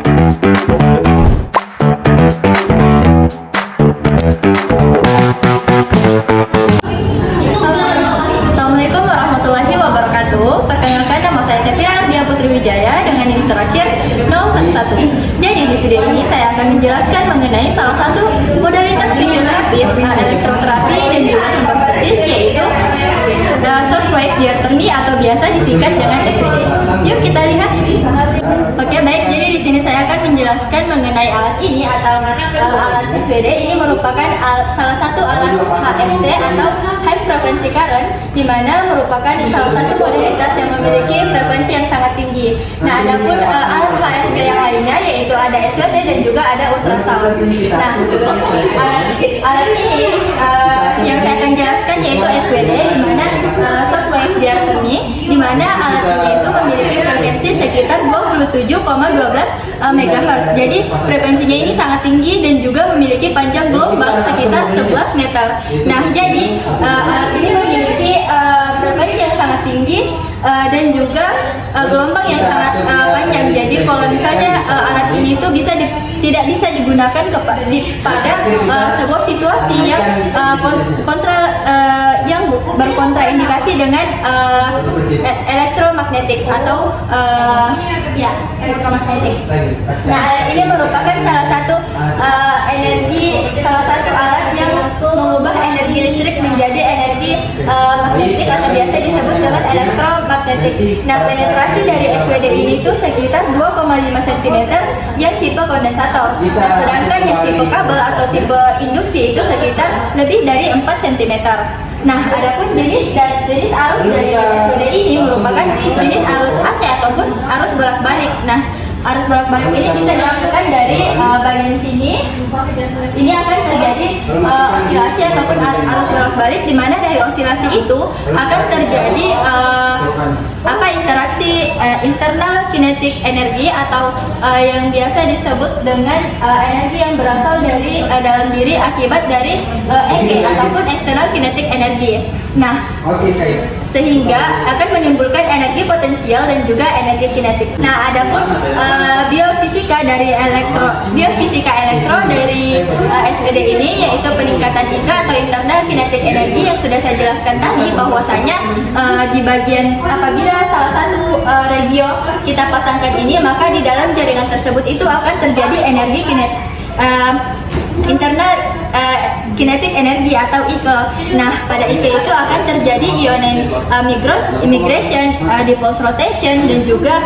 Assalamualaikum warahmatullahi wabarakatuh. Perkenalkan, nama saya Sefira Ardia Putri Wijaya dengan NIM terakhir 041. Jadi di video ini saya akan menjelaskan mengenai salah satu modalitas fisioterapis, elektroterapi dan juga simbosis, yaitu shockwave diathermy atau biasa disingkat dengan SWD. Yuk kita lihat. Oke, baik. Jadi di sini saya akan menjelaskan mengenai alat ini atau alat SWD. Ini merupakan salah satu alat HFC atau high frequency current, di mana merupakan salah satu modalitas yang memiliki frekuensi yang sangat tinggi. Nah, adapun alat HFC yang lainnya yaitu ada SWT dan juga ada ultrasound. Nah, alat ini yang saya akan jelaskan yaitu SWD, di mana shockwave diathermy, di mana alat ini itu memiliki frekuensi sekitar 27,12 MHz. Jadi frekuensinya ini sangat tinggi dan juga memiliki panjang gelombang sekitar 11 meter. Nah, jadi alat ini memiliki frekuensi yang sangat tinggi dan juga gelombang yang sangat panjang. Jadi kalau misalnya alat ini itu tidak bisa digunakan pada sebuah situasi yang yang berkontraindikasi dengan elektromagnetik atau elektromagnetik. Nah, alat ini merupakan salah satu alat yang mengubah energi listrik menjadi energi magnetik atau biasa disebut dengan elektromagnetik. Nah, penetrasi dari SWD ini tuh sekitar 2,5 cm yang tipe kondensator. Nah, sedangkan yang tipe kabel atau tipe induksi itu sekitar lebih dari 4 cm. Nah, adapun jenis arus dari SWD ini merupakan jenis arus AC ataupun arus bolak-balik. Nah, arus bolak-balik ini bisa dilakukan dari bagian sini. Ini akan terjadi osilasi ataupun arus bolak-balik, di mana dari osilasi itu akan terjadi interaksi internal kinetik energi atau yang biasa disebut dengan energi yang berasal dari dalam diri akibat dari EK ataupun external kinetic energy. Nah, sehingga akan menimbulkan energi potensial dan juga energi kinetik. Nah, adapun biofisika elektro dari SWD ini yaitu peningkatan IK atau internal kinetic energy yang sudah saya jelaskan tadi, bahwasanya di bagian apabila salah satu regio kita pasangkan ini, maka di dalam jaringan tersebut itu akan terjadi energi internal kinetic energy atau IK. Nah, pada IK itu akan terjadi immigration, dipulse rotation dan juga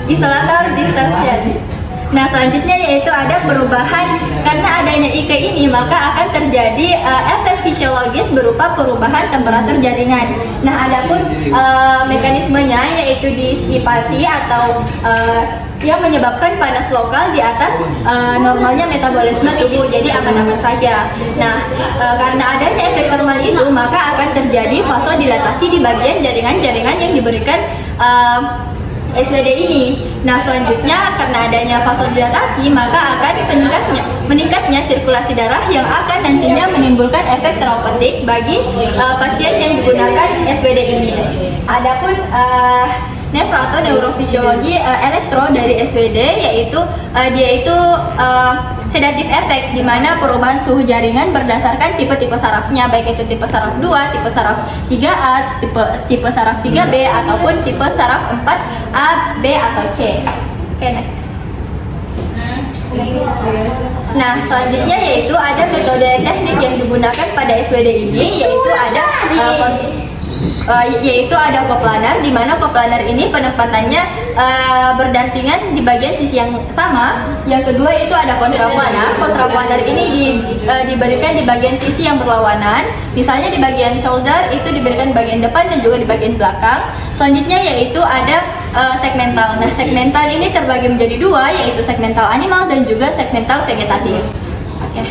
isolator distortion. Nah, selanjutnya yaitu ada perubahan karena adanya IK ini, maka akan terjadi efek fisiologis berupa perubahan temperatur jaringan. Nah, adapun mekanismenya yaitu disipasi atau yang menyebabkan panas lokal di atas normalnya metabolisme tubuh, jadi aman-aman saja. Nah, karena adanya efek thermal itu, maka akan terjadi vasodilatasi di bagian jaringan-jaringan yang diberikan SWD ini. Nah, selanjutnya karena adanya vasodilatasi, maka akan meningkatnya sirkulasi darah yang akan nantinya menimbulkan efek terapeutik bagi pasien yang digunakan SWD ini. Adapun nefro atau neurofisiologi elektro dari SWD yaitu dia itu sedatif efek, di mana perubahan suhu jaringan berdasarkan tipe-tipe sarafnya, baik itu tipe saraf 2, tipe saraf 3A, tipe saraf 3B ataupun tipe saraf 4A, B atau C. Oke, next. Nah, selanjutnya yaitu ada metode teknik yang digunakan pada SWD ini, yaitu ada coplanar, di mana coplanar ini penempatannya berdampingan di bagian sisi yang sama. Yang kedua itu ada kontraplanar. Kontraplanar ini diberikan di bagian sisi yang berlawanan. Misalnya di bagian shoulder itu diberikan bagian depan dan juga di bagian belakang. Selanjutnya yaitu ada segmental. Nah, segmental ini terbagi menjadi dua, yaitu segmental animal dan juga segmental vegetatif. Oke.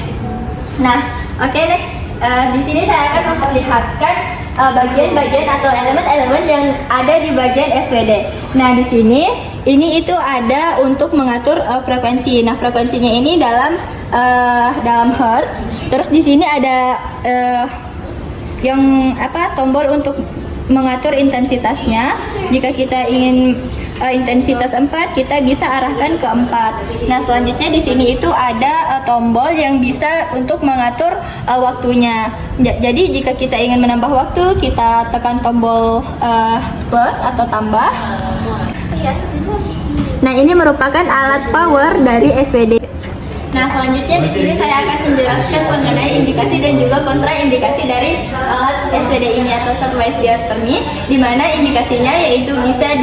Nah, next. Di sini saya akan memperlihatkan bagian-bagian atau elemen-elemen yang ada di bagian SWD. Nah, di sini ini itu ada untuk mengatur frekuensi. Nah, frekuensinya ini dalam hertz. Terus di sini ada tombol untuk mengatur intensitasnya. Jika kita ingin intensitas 4, kita bisa arahkan ke 4. Nah, selanjutnya di sini itu ada tombol yang bisa untuk mengatur waktunya. Jadi jika kita ingin menambah waktu, kita tekan tombol plus atau tambah. Nah, ini merupakan alat power dari SWD. Nah, selanjutnya di sini saya akan menjelaskan mengenai indikasi dan juga kontraindikasi dari alat SWD ini atau Shortwave Diathermy, di mana indikasinya yaitu bisa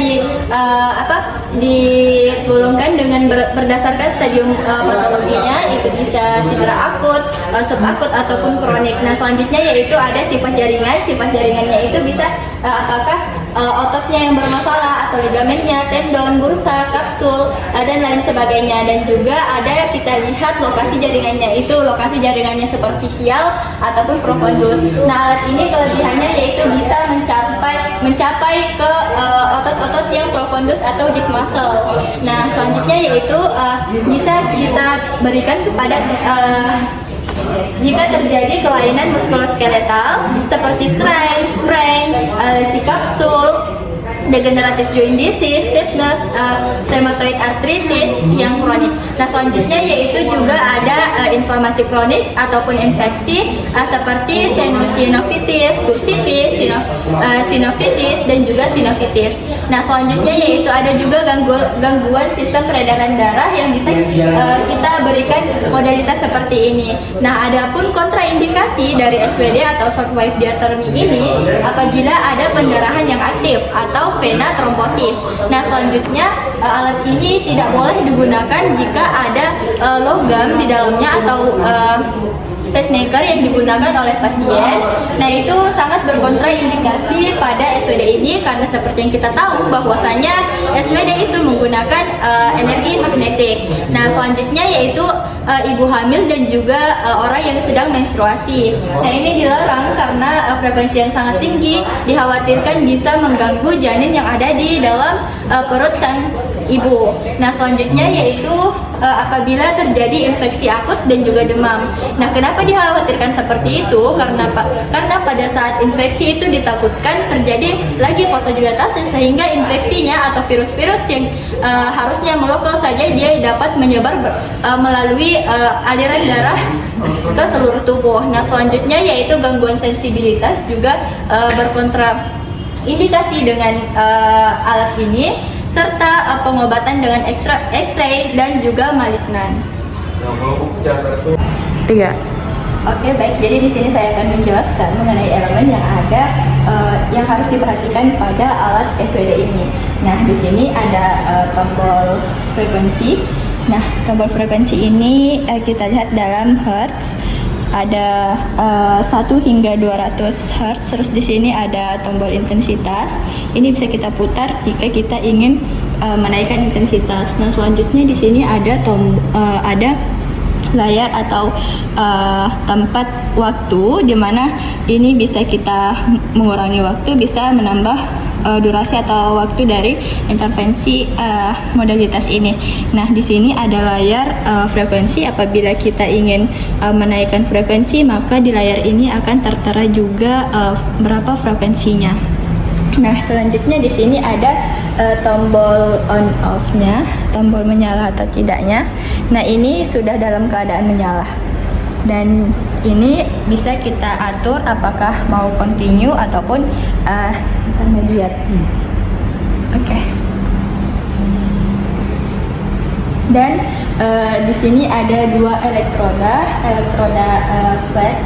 digolongkan dengan berdasarkan stadium patologinya, itu bisa cedera akut, subakut ataupun kronik. Nah, selanjutnya yaitu ada sifat jaringan. Sifat jaringannya itu bisa apakah ototnya yang bermasalah atau ligamennya, tendon, bursa, kapsul, dan lain sebagainya. Dan juga ada kita lihat lokasi jaringannya, itu lokasi jaringannya superficial ataupun profundus. Nah, alat ini kelebihannya yaitu bisa mencapai ke otot-otot yang profundus atau deep muscle. Nah, selanjutnya yaitu bisa kita berikan kepada jika terjadi kelainan muskuloskeletal seperti strain, sprain, lesi kapsul, degenerative joint disease, stiffness, rheumatoid arthritis yang kronik. Nah, selanjutnya yaitu juga ada inflamasi kronik ataupun infeksi seperti tenosinovvitis, bursitis, sinovitis, dan juga sinovitis. Nah, selanjutnya yaitu ada juga gangguan sistem peredaran darah yang bisa kita berikan modalitas seperti ini. Nah, adapun kontraindikasi dari SWD atau Shortwave Diathermy ini apabila ada pendarahan yang aktif atau vena trombosis. Nah, selanjutnya alat ini tidak boleh digunakan jika ada logam di dalamnya atau pacemaker yang digunakan oleh pasien. Nah, itu sangat berkontraindikasi pada SWD ini karena seperti yang kita tahu bahwasanya SWD itu menggunakan energi magnetik. Nah, selanjutnya yaitu ibu hamil dan juga orang yang sedang menstruasi. Nah, ini dilarang karena frekuensi yang sangat tinggi dikhawatirkan bisa mengganggu janin yang ada di dalam perut sang ibu. Nah, selanjutnya yaitu apabila terjadi infeksi akut dan juga demam. Nah, kenapa dikhawatirkan seperti itu? Karena pada saat infeksi itu ditakutkan terjadi lagi vasodilatasi sehingga infeksinya atau virus-virus yang harusnya melokal saja dia dapat menyebar melalui aliran darah ke seluruh tubuh. Nah, selanjutnya yaitu gangguan sensibilitas juga berkontraindikasi dengan alat ini, serta pengobatan dengan X-ray dan juga malignan. Iya. Oke, baik. Jadi di sini saya akan menjelaskan mengenai elemen yang ada yang harus diperhatikan pada alat SWD ini. Nah, di sini ada tombol frekuensi. Nah, tombol frekuensi ini kita lihat dalam hertz. Ada 1 hingga 200 Hz. Terus di sini ada tombol intensitas. Ini bisa kita putar jika kita ingin menaikkan intensitas. Nah, selanjutnya di sini ada layar atau tempat waktu, di mana ini bisa kita mengurangi waktu, bisa menambah durasi atau waktu dari intervensi modalitas ini. Nah, di sini ada layar frekuensi. Apabila kita ingin menaikkan frekuensi, maka di layar ini akan tertera juga berapa frekuensinya. Nah, selanjutnya di sini ada tombol on off-nya, tombol menyala atau tidaknya. Nah, ini sudah dalam keadaan menyala. Dan ini bisa kita atur apakah mau continue ataupun intermediate. Oke. Dan di sini ada 2 elektroda flat.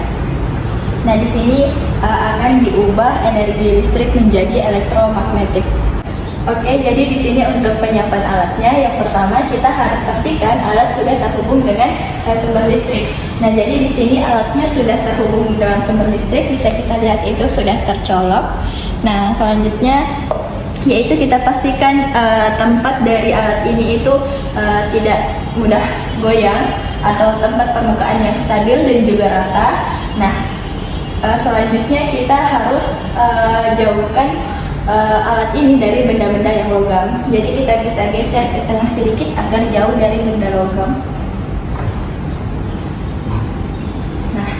Nah, di sini akan diubah energi listrik menjadi elektromagnetik. Oke, jadi di sini untuk penyiapan alatnya, yang pertama kita harus pastikan alat sudah terhubung dengan sumber listrik. Nah, jadi di sini alatnya sudah terhubung dengan sumber listrik, bisa kita lihat itu sudah tercolok. Nah, selanjutnya yaitu kita pastikan tempat dari alat ini itu tidak mudah goyang atau tempat permukaan yang stabil dan juga rata. Nah, selanjutnya kita harus jauhkan alat ini dari benda-benda yang logam. Jadi kita bisa geser ke tengah sedikit agar jauh dari benda logam. Nah,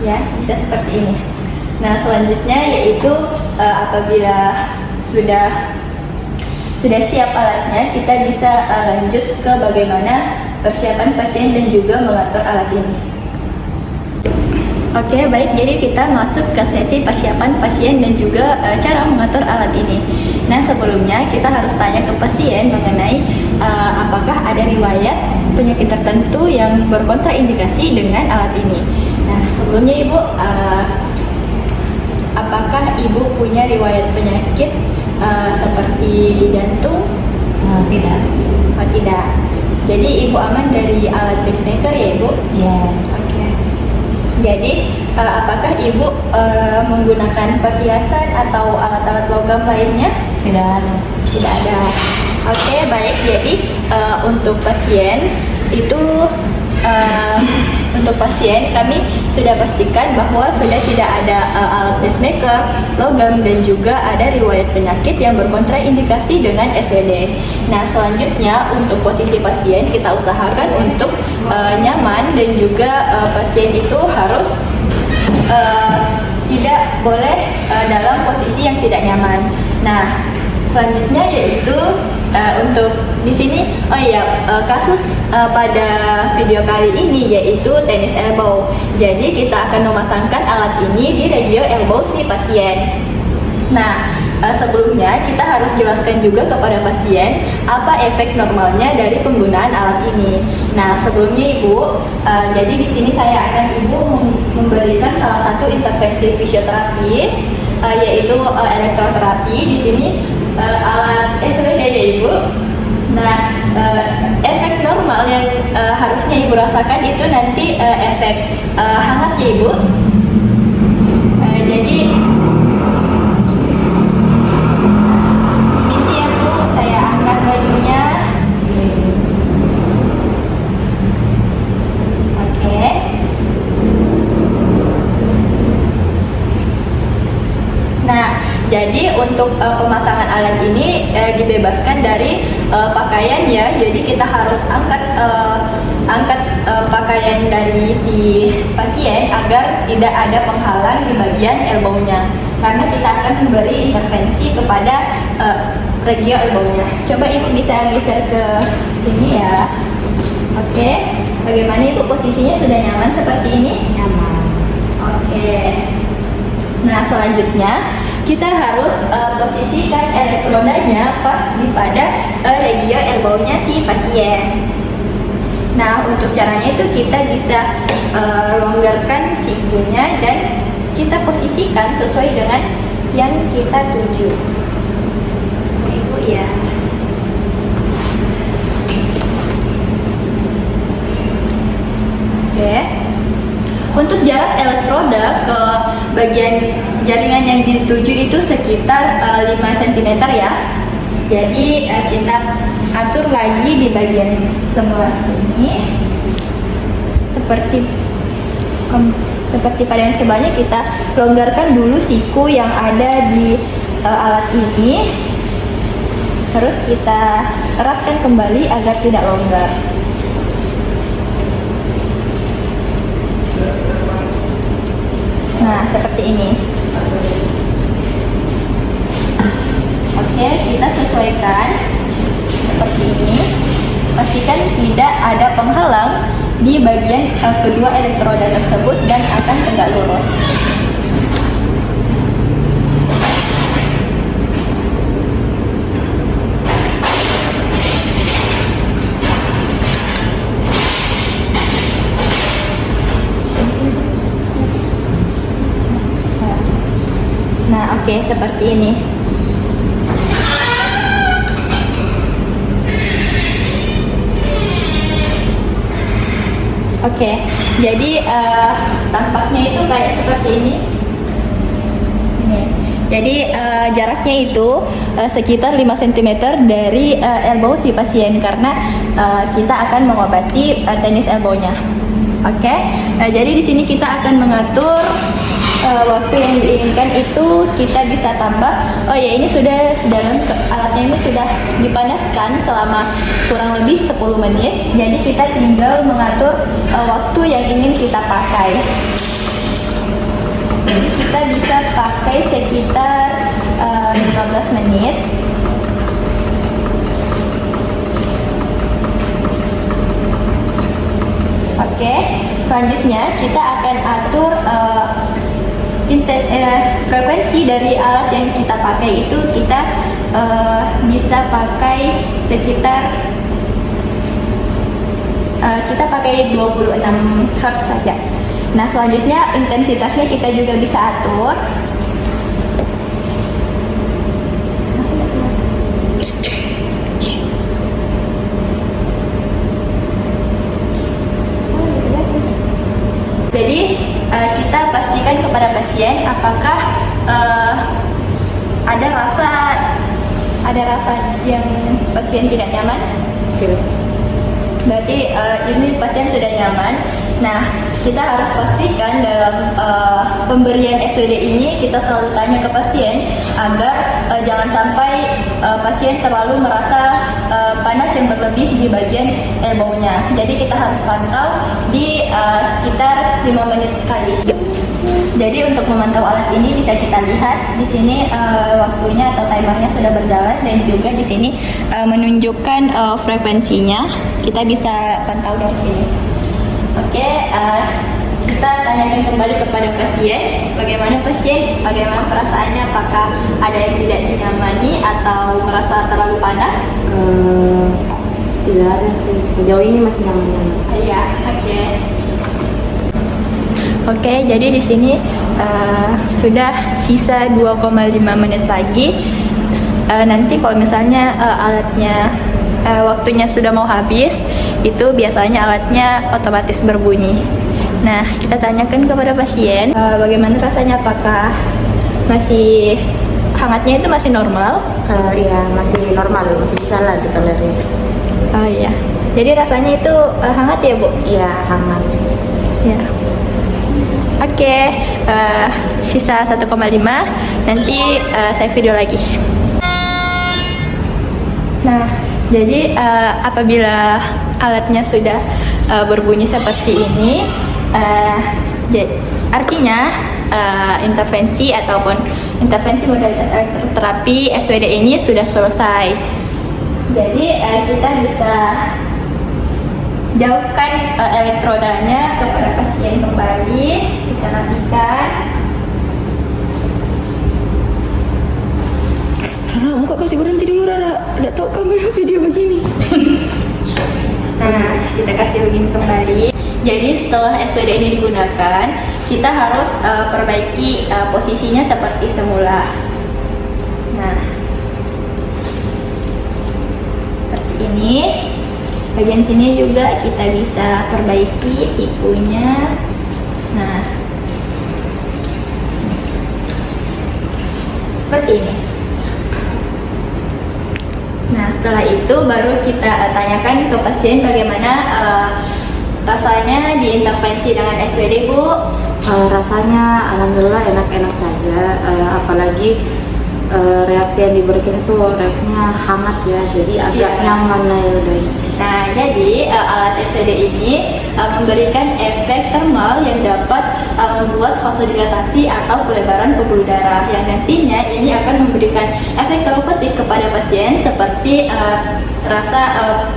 ya bisa seperti ini. Nah, selanjutnya yaitu apabila sudah siap alatnya, kita bisa lanjut ke bagaimana persiapan pasien dan juga mengatur alat ini. Oke, baik. Jadi kita masuk ke sesi persiapan pasien dan juga cara mengatur alat ini. Nah, sebelumnya kita harus tanya ke pasien mengenai apakah ada riwayat penyakit tertentu yang berkontraindikasi dengan alat ini. Nah, sebelumnya Ibu, apakah Ibu punya riwayat penyakit seperti jantung? Tidak. Oh, tidak. Jadi Ibu aman dari alat pacemaker ya, Ibu? Ya. Oke. Jadi apakah Ibu menggunakan perhiasan atau alat-alat logam lainnya? Tidak ada. Tidak ada. Oke, baik. Jadi untuk pasien itu untuk pasien kami sudah pastikan bahwa sudah tidak ada alat pacemaker, logam, dan juga ada riwayat penyakit yang berkontraindikasi dengan SWD. Nah, selanjutnya untuk posisi pasien kita usahakan untuk nyaman, dan juga pasien itu harus tidak boleh dalam posisi yang tidak nyaman. Nah, selanjutnya yaitu untuk di sini, kasus pada video kali ini yaitu tenis elbow. Jadi kita akan memasangkan alat ini di regio elbow si pasien. Nah, sebelumnya kita harus jelaskan juga kepada pasien apa efek normalnya dari penggunaan alat ini. Nah, sebelumnya Ibu, jadi di sini saya akan Ibu memberikan salah satu intervensi fisioterapis, yaitu elektroterapi. Di sini alat SWD ya Ibu. Nah, efek normal yang harusnya Ibu rasakan itu nanti efek hangat ya Ibu. Jadi misi ya Bu, saya angkat bajunya. Oke. Nah, jadi untuk pemasangan alat ini dibebaskan dari pakaian ya. Jadi kita harus angkat pakaian dari si pasien agar tidak ada penghalang di bagian elbow-nya. Karena kita akan memberi intervensi kepada regio elbow-nya. Coba Ibu bisa geser ke sini ya. Oke. Bagaimana Ibu, posisinya sudah nyaman seperti ini? Nyaman. Oke. Nah, selanjutnya kita harus posisikan elektrodanya pas di pada regio elbow-nya si pasien. Nah, untuk caranya itu kita bisa longgarkan sikunya dan kita posisikan sesuai dengan yang kita tuju. Ibu ya. Oke. Untuk jarak elektroda ke bagian jaringan yang dituju itu sekitar 5 cm ya. Jadi kita atur lagi di bagian sebelah sini. Seperti pada yang sebelahnya, kita longgarkan dulu siku yang ada di alat ini. Terus kita eratkan kembali agar tidak longgar. Nah, seperti ini. Oke, kita sesuaikan seperti ini. Pastikan tidak ada penghalang di bagian kedua elektroda tersebut dan akan tegak lurus. Nah, oke, seperti ini. Oke, jadi tampaknya itu kayak seperti ini. Jadi jaraknya itu sekitar 5 cm dari elbow si pasien, karena kita akan mengobati tenis elbow-nya. Oke, jadi di sini kita akan mengatur waktu yang diinginkan itu kita bisa tambah. Oh ya, ini sudah alatnya ini sudah dipanaskan selama kurang lebih 10 menit. Jadi kita tinggal mengatur waktu yang ingin kita pakai. Jadi kita bisa pakai sekitar 15 menit. Oke, selanjutnya kita akan atur frekuensi dari alat yang kita pakai itu kita bisa pakai sekitar kita pakai 26 Hz saja. Nah, selanjutnya intensitasnya kita juga bisa atur. Jadi kita pastikan kepada pasien apakah ada rasa yang pasien tidak nyaman. Berarti ini pasien sudah nyaman. Nah, kita harus pastikan dalam pemberian SWD ini kita selalu tanya ke pasien agar jangan sampai pasien terlalu merasa panas yang berlebih di bagian elbow-nya. Jadi kita harus pantau di sekitar 5 menit sekali. Jadi untuk memantau alat ini bisa kita lihat di sini waktunya atau timernya sudah berjalan dan juga di sini menunjukkan frekuensinya. Kita bisa pantau dari sini. Oke, kita tanyakan kembali kepada pasien, bagaimana perasaannya, apakah ada yang tidak dinyamani atau merasa terlalu panas? Tidak ada sih, sejauh ini masih nyaman-nyaman. Iya, oke. Oke, jadi di sini sudah sisa 2,5 menit lagi. Nanti kalau misalnya alatnya waktunya sudah mau habis, itu biasanya alatnya otomatis berbunyi. Nah, kita tanyakan kepada pasien bagaimana rasanya, apakah masih hangatnya itu masih normal? Iya, masih normal, masih bisa lah ditolerir. Oh iya, jadi rasanya itu hangat ya Bu? Iya, hangat. Ya. Oke, sisa 1,5. Nanti saya video lagi. Nah, jadi apabila alatnya sudah berbunyi seperti ini, artinya intervensi modalitas elektroterapi SWD ini sudah selesai. Jadi kita bisa jauhkan elektrodanya kepada pasien kembali. Kita nantikan. Rara, kok kasih berhenti dulu Rara? Tidak tahu kamu video begini. Nah, kita kasih begini kembali. Jadi setelah SWD ini digunakan, kita harus perbaiki posisinya seperti semula. Nah, seperti ini. Bagian sini juga kita bisa perbaiki sikunya. Nah, seperti ini. Nah, setelah itu baru kita tanyakan ke pasien bagaimana rasanya diintervensi dengan SWD, Bu. Rasanya alhamdulillah enak-enak saja, apalagi reaksi yang diberikan itu reaksinya hangat ya, jadi agak nyaman lah ya udah. Nah, jadi alat SWD ini memberikan efek termal yang dapat membuat vasodilatasi atau pelebaran pembuluh darah yang nantinya ini akan memberikan efek terapeutik kepada pasien seperti rasa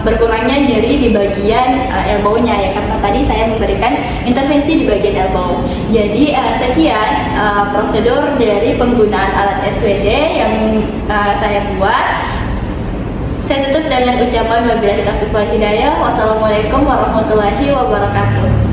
berkurangnya nyeri di bagian elbow-nya ya, karena tadi saya memberikan intervensi di bagian elbow. Jadi sekian prosedur dari penggunaan alat SWD yang saya buat. Saya tutup dengan ucapan wabillahi taufiq wal hidayah. Wassalamualaikum warahmatullahi wabarakatuh.